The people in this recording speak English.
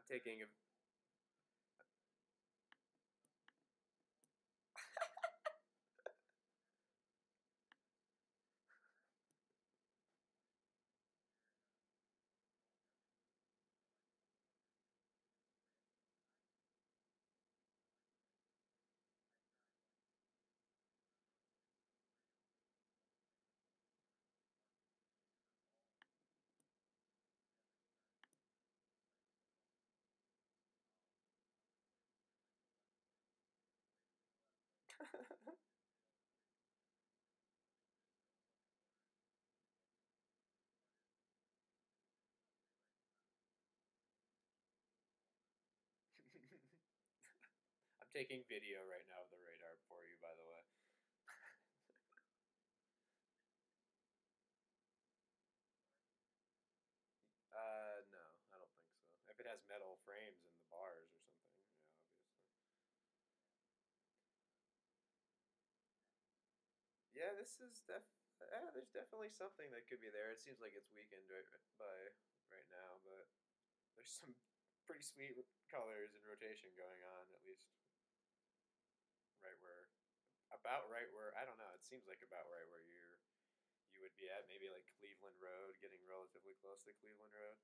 I'm taking a. I'm taking video right now of the radar for you, by the way. No, I don't think so. If it has metal frames in the bars or something, yeah, obviously. Yeah, this is Yeah, there's definitely something that could be there. It seems like it's weakened right now, but there's some pretty sweet colors and rotation going on, at least right where about right where I don't know. It seems like about right where you would be at, maybe like Cleveland Road, getting relatively close to Cleveland Road.